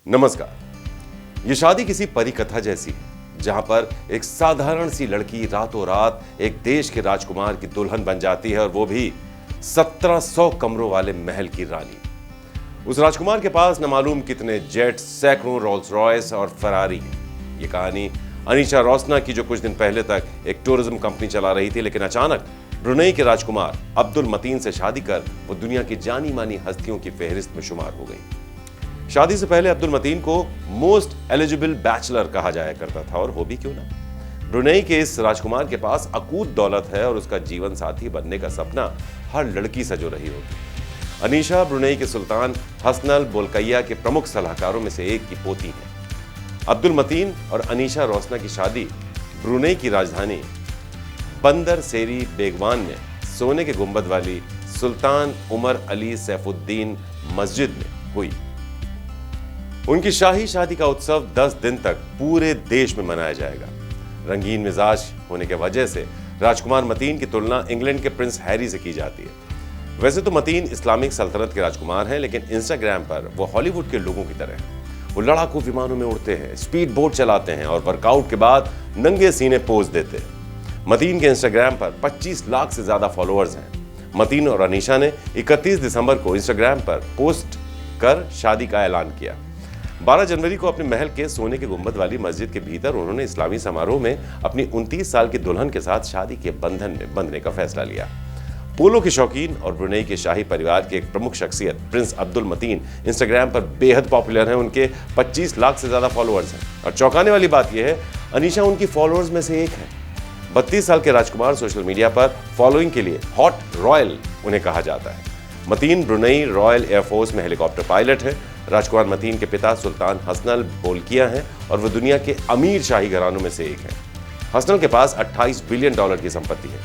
नमस्कार। ये शादी किसी परी कथा जैसी है जहां पर एक साधारण सी लड़की रातों रात एक देश के राजकुमार की दुल्हन बन जाती है और वो भी 1700 कमरों वाले महल की रानी। उस राजकुमार के पास न मालूम कितने जेट्स, सैकड़ों रोल्स रॉयस और फरारी। ये कहानी अनीशा रोसना की, जो कुछ दिन पहले तक एक टूरिज्म कंपनी चला रही थी, लेकिन अचानक ब्रुनेई के राजकुमार अब्दुल मतीन से शादी कर वो दुनिया की जानी मानी हस्तियों की फेहरिस्त में शुमार हो गई। शादी से पहले अब्दुल मतीन को मोस्ट एलिजिबल बैचलर कहा जाया करता था, और हो भी क्यों ना। ब्रुनेई के इस राजकुमार के पास अकूत दौलत है और उसका जीवन साथी बनने का सपना हर लड़की सजो रही होगी। अनीशा ब्रुनेई के सुल्तान हसनल बोल्किया के प्रमुख सलाहकारों में से एक की पोती है। अब्दुल मतीन और अनीशा रोसना की शादी ब्रुनेई की राजधानी बंदर सेरी बेगवान में सोने के गुंबद वाली सुल्तान उमर अली सैफुद्दीन मस्जिद में हुई। उनकी शाही शादी का उत्सव 10 दिन तक पूरे देश में मनाया जाएगा। रंगीन मिजाज होने की वजह से राजकुमार मतीन की तुलना इंग्लैंड के प्रिंस हैरी से की जाती है। वैसे तो मतीन इस्लामिक सल्तनत के राजकुमार हैं, लेकिन इंस्टाग्राम पर वो हॉलीवुड के लोगों की तरह हैं। वो लड़ाकू विमानों में उड़ते हैं, स्पीड बोट चलाते हैं और वर्कआउट के बाद नंगे सीने पोज देते हैं। मतीन के इंस्टाग्राम पर 25 लाख से ज्यादा फॉलोअर्स हैं। मतीन और अनीशा ने 31 दिसंबर को इंस्टाग्राम पर पोस्ट कर शादी का ऐलान किया। 12 जनवरी को अपने महल के सोने के गुंबद वाली मस्जिद के भीतर उन्होंने इस्लामी समारोह में अपनी 29 साल की दुल्हन के साथ शादी के बंधन में बंधने का फैसला लिया। पोलो के शौकीन और ब्रुनेई के शाही परिवार के एक प्रमुख शख्सियत प्रिंस अब्दुल मतीन इंस्टाग्राम पर बेहद पॉपुलर हैं। उनके 25 लाख से ज्यादा फॉलोअर्स हैं और चौंकाने वाली बात यह है, अनीशा उनकी फॉलोअर्स में से एक है। 32 साल के राजकुमार सोशल मीडिया पर फॉलोइंग के लिए हॉट रॉयल उन्हें कहा जाता है। मतीन ब्रुनेई रॉयल एयरफोर्स में हेलीकॉप्टर पायलट है। राजकुमार मतीन के पिता सुल्तान हसनल बोल्किया हैं और वो दुनिया के अमीर शाही घरानों में से एक हैं। हसनल के पास $28 बिलियन की संपत्ति है।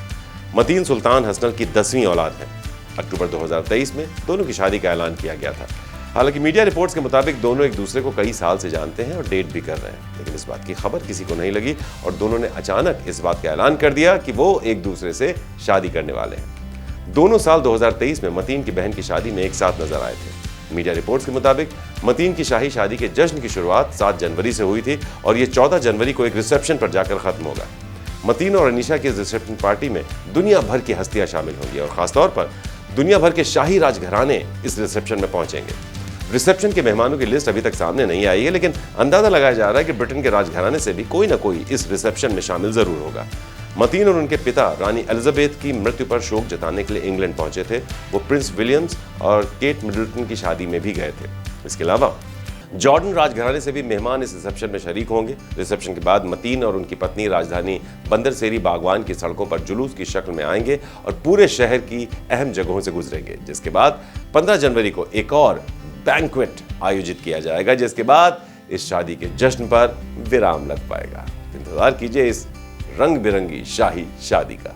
मतीन सुल्तान हसनल की 10वीं औलाद है। अक्टूबर 2023 में दोनों की शादी का ऐलान किया गया था। हालांकि मीडिया रिपोर्ट्स के मुताबिक दोनों एक दूसरे को कई साल से जानते हैं और डेट भी कर रहे हैं, लेकिन इस बात की खबर किसी को नहीं लगी और दोनों ने अचानक इस बात का ऐलान कर दिया कि वो एक दूसरे से शादी करने वाले हैं। दोनों साल 2023 में मतीन की बहन की शादी में एक साथ नजर आए थे। मीडिया रिपोर्ट्स के मुताबिक मतीन की शाही शादी के जश्न की शुरुआत 7 जनवरी से हुई थी और ये 14 जनवरी को एक रिसेप्शन पर जाकर खत्म होगा। मतीन और अनीशा की इस रिसेप्शन पार्टी में दुनिया भर की हस्तियां शामिल होंगी और खासतौर पर दुनिया भर के शाही राजघराने इस रिसेप्शन में पहुंचेंगे। रिसेप्शन के मेहमानों की लिस्ट अभी तक सामने नहीं आई है, लेकिन अंदाजा लगाया जा रहा है कि ब्रिटेन के राजघराने से भी कोई ना कोई इस रिसेप्शन में शामिल जरूर होगा। मतीन और उनके पिता रानी एलिजाबेथ की मृत्यु पर शोक जताने के लिए इंग्लैंड पहुंचे थे। वो प्रिंस विलियम्स और केट मिडल्टन की शादी में भी गए थे। इसके अलावा जॉर्डन राजघराने से भी मेहमान इस रिसेप्शन में शरीक होंगे। रिसेप्शन के बाद मतीन और उनकी पत्नी राजधानी बंदर सेरी बागवान की सड़कों पर जुलूस की शक्ल में आएंगे और पूरे शहर की अहम जगहों से गुजरेंगे, जिसके बाद 15 जनवरी को एक और बैंक्वेट आयोजित किया जाएगा, जिसके बाद इस शादी के जश्न पर विराम लग पाएगा। इंतजार कीजिए इस रंग बिरंगी शाही शादी का।